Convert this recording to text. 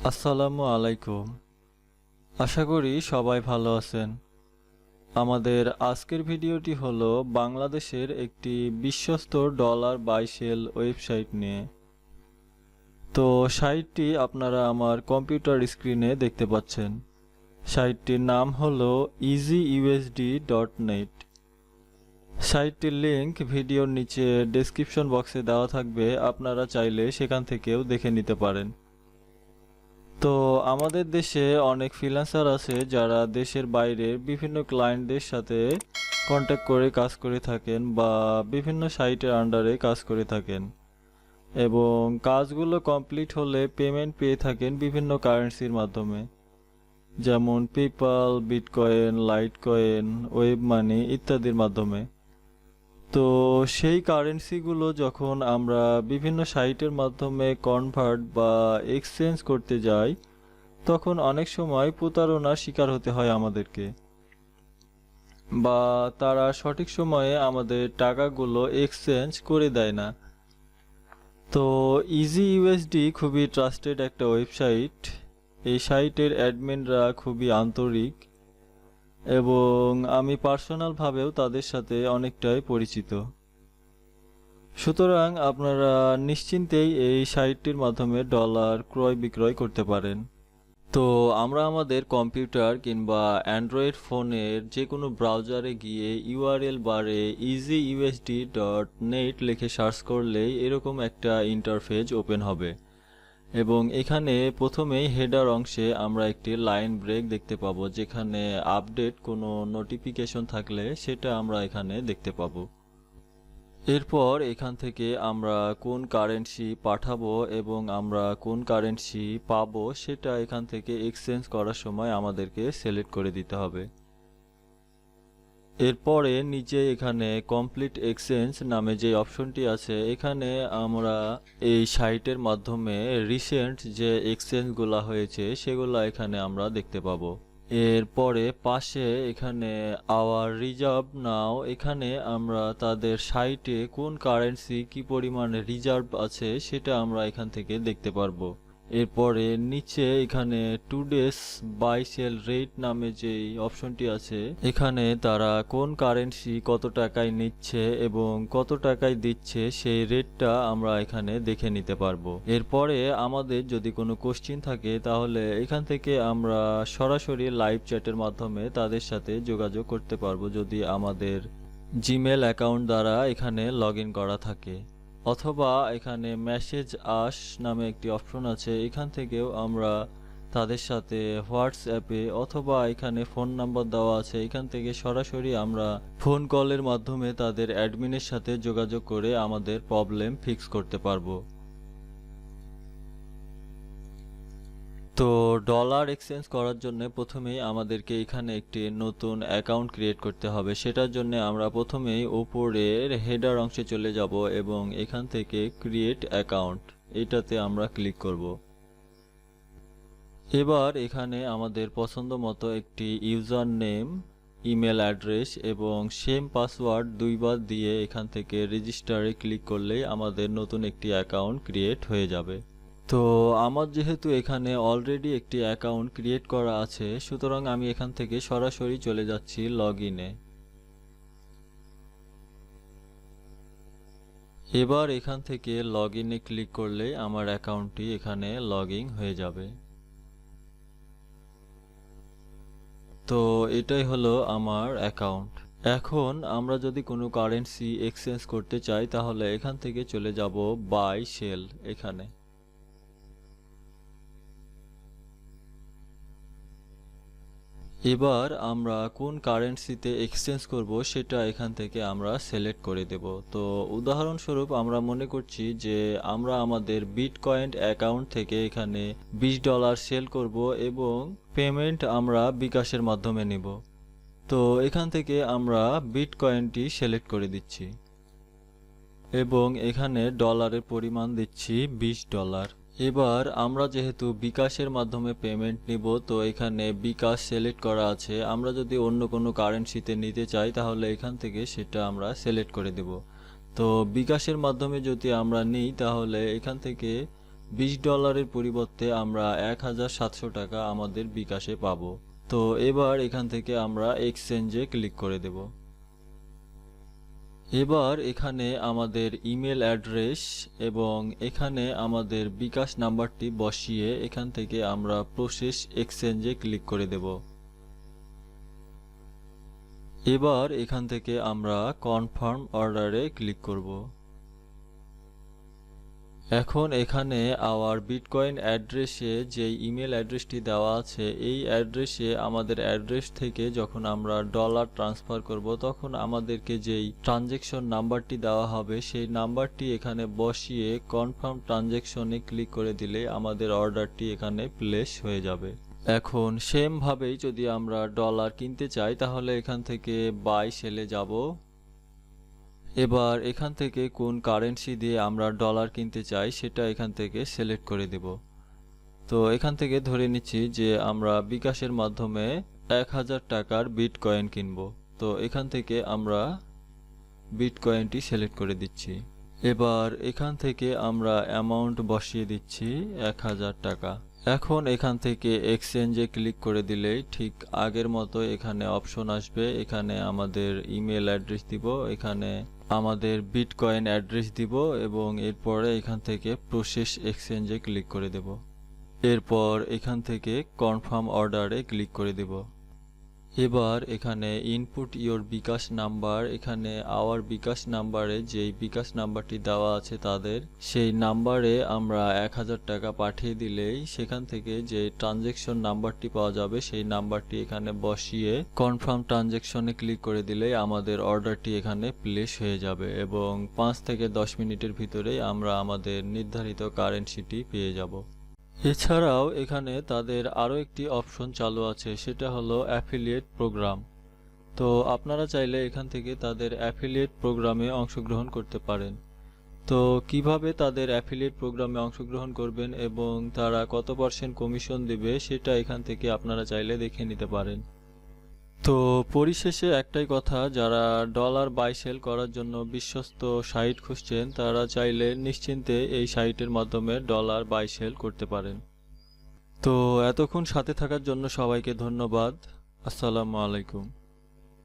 আসসালামু আলাইকুম। আশা করি সবাই ভালো আছেন। আমাদের আজকের ভিডিওটি হলো বাংলাদেশের একটি বিশ্বস্ত ডলার বাই সেল ওয়েবসাইট নিয়ে। তো সাইটটি আপনারা আমার কম্পিউটার স্ক্রিনে দেখতে পাচ্ছেন। সাইটটির নাম হলো easyusd.net। সাইটটির লিংক ভিডিওর নিচে ডেসক্রিপশন বক্সে দেওয়া থাকবে, আপনারা চাইলে সেখান থেকেও দেখে নিতে পারেন। তো আমাদের দেশে অনেক ফ্রিল্যান্সার আছে যারা দেশের বাইরের বিভিন্ন ক্লায়েন্টদের সাথে কন্ট্যাক্ট করে কাজ করে থাকেন বা বিভিন্ন সাইটের আন্ডারে কাজ করে থাকেন, এবং কাজগুলো কমপ্লিট হলে পেমেন্ট পেয়ে থাকেন বিভিন্ন কারেন্সির মাধ্যমে, যেমন PayPal, bitcoin, Litecoin, web money ইত্যাদির মাধ্যমে। তো সেই কারেন্সিগুলো যখন আমরা বিভিন্ন সাইটের মাধ্যমে কনভার্ট বা এক্সচেঞ্জ করতে যাই, তখন অনেক সময় প্রতারণার শিকার হতে হয় আমাদেরকে, বা তারা সঠিক সময়ে আমাদের টাকাগুলো এক্সচেঞ্জ করে দেয় না। তো ইজি ইউএসডি খুবই ট্রাস্টেড একটা ওয়েবসাইট। এই সাইটের অ্যাডমিনরা খুবই আন্তরিক এবং আমি পার্সোনালভাবেও তাদের সাথে অনেকটাই পরিচিত। সুতরাং আপনারা নিশ্চিন্তেই এই সাইটটির মাধ্যমে ডলার ক্রয় বিক্রয় করতে পারেন। তো আমরা আমাদের কম্পিউটার কিংবা অ্যান্ড্রয়েড ফোনের যে কোনো ব্রাউজারে গিয়ে ইউআরএল বারে easyusd.net লিখে সার্চ করলেই এরকম একটা ইন্টারফেস ওপেন হবে, এবং এখানে প্রথমেই হেডার অংশে আমরা একটি লাইন ব্রেক দেখতে পাবো, যেখানে আপডেট কোনো নোটিফিকেশন থাকলে সেটা আমরা এখানে দেখতে পাবো। এরপর এখান থেকে আমরা কোন কারেন্সি পাঠাবো এবং আমরা কোন কারেন্সি পাবো সেটা এখান থেকে এক্সচেঞ্জ করার সময় আমাদেরকে সিলেক্ট করে দিতে হবে। এরপরে নিচে এখানে কমপ্লিট এক্সচেঞ্জ নামে যে অপশনটি আছে, এখানে আমরা এই সাইটের মাধ্যমে রিসেন্ট যে এক্সচেঞ্জগুলো হয়েছে সেগুলো এখানে আমরা দেখতে পাবো। এরপরে পাশে এখানে আওয়ার রিজার্ভ নাও, এখানে আমরা তাদের সাইটে কোন কারেন্সি কি পরিমাণে রিজার্ভ আছে সেটা আমরা এখান থেকে দেখতে পারবো। এরপরে নিচে এখানে টুডেস বাই সেল রেট নামে যে অপশনটি আছে, এখানে তারা কোন কারেন্সি কত টাকায় নিচ্ছে এবং কত টাকায় দিচ্ছে সেই রেটটা আমরা এখানে দেখে নিতে পারবো। এরপরে আমাদের যদি কোনো কোশ্চিন থাকে তাহলে এখান থেকে আমরা সরাসরি লাইভ চ্যাটের মাধ্যমে তাদের সাথে যোগাযোগ করতে পারবো, যদি আমাদের জিমেল অ্যাকাউন্ট দ্বারা এখানে লগ ইন করা থাকে। অথবা এখানে মেসেজ আস নামে একটি অপশন আছে, এখান থেকেও আমরা তাদের সাথে হোয়াটসঅ্যাপে অথবা এখানে ফোন নাম্বার দেওয়া আছে, এখান থেকে সরাসরি আমরা ফোন কলের মাধ্যমে তাদের অ্যাডমিনের সাথে যোগাযোগ করে আমাদের প্রবলেম ফিক্স করতে পারবো। তো ডলার এক্সচেঞ্জ করার জন্য প্রথমেই আমাদেরকে এখানে একটি নতুন অ্যাকাউন্ট ক্রিয়েট করতে হবে। সেটার জন্য আমরা প্রথমেই উপরের হেডার অংশে চলে যাব এবং এখান থেকে ক্রিয়েট অ্যাকাউন্ট এটাতে আমরা ক্লিক করব। এবার এখানে আমাদের পছন্দ মতো একটি ইউজার নেম, ইমেল অ্যাড্রেস এবং সেম পাসওয়ার্ড দুইবার দিয়ে এখান থেকে রেজিস্টারে ক্লিক করলেই আমাদের নতুন একটি অ্যাকাউন্ট ক্রিয়েট হয়ে যাবে। তো আমার যেহেতু এখানে অলরেডি একটি অ্যাকাউন্ট ক্রিয়েট করা আছে, সুতরাং আমি এখান থেকে সরাসরি চলে যাচ্ছি লগ ইনে। এবার এখান থেকে লগ ইনে ক্লিক করলে আমার অ্যাকাউন্টটি এখানে লগ ইন হয়ে যাবে। তো এটাই হলো আমার অ্যাকাউন্ট। এখন আমরা যদি কোনো কারেন্সি এক্সচেঞ্জ করতে চাই তাহলে এখান থেকে চলে যাব বাই সেল এখানে। এবার আমরা কোন কারেন্সিতে এক্সচেঞ্জ করব সেটা এখান থেকে আমরা সিলেক্ট করে দেব। তো উদাহরণস্বরূপ আমরা মনে করছি যে আমরা আমাদের বিটকয়েন অ্যাকাউন্ট থেকে এখানে $20 সেল করব এবং পেমেন্ট আমরা বিকাশের মাধ্যমে নেব। তো এখান থেকে আমরা বিটকয়েনটি সিলেক্ট করে দিচ্ছি এবং এখানে ডলারের পরিমাণ দিচ্ছি $20। এবার আমরা যেহেতু বিকাশের মাধ্যমে পেমেন্ট নিব, তো এখানে বিকাশ সিলেক্ট করা আছে। আমরা যদি অন্য কোনো কারেন্সিতে নিতে চাই তাহলে এখান থেকে সেটা আমরা সিলেক্ট করে দেব। তো বিকাশের মাধ্যমে যদি আমরা নিই তাহলে এখান থেকে $20 পরিবর্তে আমরা 1700 টাকা আমাদের বিকাশে পাবো। তো এবার এখান থেকে আমরা এক্সচেঞ্জে ক্লিক করে দেব। এবার এখানে আমাদের ইমেল অ্যাড্রেস এবং এখানে আমাদের বিকাশ নাম্বারটি বসিয়ে এখান থেকে আমরা প্রসেস এক্সচেঞ্জে ক্লিক করে দেব। এবার এখান থেকে আমরা কনফার্ম অর্ডারে ক্লিক করব। এখন এখানে আওয়ার বিটকয়েন অ্যাড্রেসে যে ইমেল অ্যাড্রেসটি দেওয়া আছে এই অ্যাড্রেসে আমাদের অ্যাড্রেস থেকে যখন আমরা ডলার ট্রান্সফার করব তখন আমাদেরকে যেই ট্রানজ্যাকশন নাম্বারটি দেওয়া হবে সেই নাম্বারটি এখানে বসিয়ে কনফার্ম ট্রানজ্যাকশনে ক্লিক করে দিলে আমাদের অর্ডারটি এখানে প্লেস হয়ে যাবে। এখন সেম ভাবেই যদি আমরা ডলার কিনতে চাই তাহলে এখান থেকে বাই সেলে যাব। এবার এখান থেকে কোন কারেন্সি দিয়ে আমরা ডলার কিনতে চাই সেটা এখান থেকে সিলেক্ট করে দেব। তো এখান থেকে ধরে নিচ্ছি যে আমরা বিকাশের মাধ্যমে 1000 টাকার বিটকয়েন কিনবো। তো এখান থেকে আমরা বিটকয়েনটি সিলেক্ট করে দিচ্ছি। এবার এখান থেকে আমরা অ্যামাউন্ট বসিয়ে দিচ্ছি 1000 টাকা। এখন এখান থেকে এক্সচেঞ্জে ক্লিক করে দিলেই ঠিক আগের মতো এখানে অপশন আসবে। এখানে আমাদের ইমেল অ্যাড্রেস দিব, এখানে আমাদের বিটকয়েন অ্যাড্রেস দিব এবং এরপরে এখান থেকে প্রসেস এক্সচেঞ্জে ক্লিক করে দেব। এরপর এখান থেকে কনফার্ম অর্ডারে ক্লিক করে দেব। এবার এখানে ইনপুট ইওর বিকাশ নাম্বার, এখানে আওয়ার বিকাশ নাম্বারে যেই বিকাশ নাম্বারটি দেওয়া আছে তাদের সেই নাম্বারে আমরা 1000 টাকা পাঠিয়ে দিলেই সেখান থেকে যে ট্রানজ্যাকশন নাম্বারটি পাওয়া যাবে সেই নাম্বারটি এখানে বসিয়ে কনফার্ম ট্রানজ্যাকশনে ক্লিক করে দিলেই আমাদের অর্ডারটি এখানে প্লেস হয়ে যাবে এবং 5 থেকে 10 মিনিটের ভিতরেই আমরা আমাদের নির্ধারিত কারেন্সিটি পেয়ে যাব। এছাড়াও এখানে তাদের আরও একটি অপশন চালু আছে, সেটা হলো অ্যাফিলিয়েট প্রোগ্রাম। তো আপনারা চাইলে এখান থেকে তাদের অ্যাফিলিয়েট প্রোগ্রামে অংশগ্রহণ করতে পারেন। তো কিভাবে তাদের অ্যাফিলিয়েট প্রোগ্রামে অংশগ্রহণ করবেন এবং তারা কত % কমিশন দেবে সেটা এখান থেকে আপনারা চাইলে দেখে নিতে পারেন। তো পরিশেষে একটাই কথা, যারা ডলার বাই সেল করার জন্য বিশ্বস্ত সাইট খুঁজছেন তারা চাইলে নিশ্চিন্তে এই সাইটের মাধ্যমে ডলার বাই সেল করতে পারেন। তো এতক্ষণ সাথে থাকার জন্য সবাইকে ধন্যবাদ। আসসালামু আলাইকুম।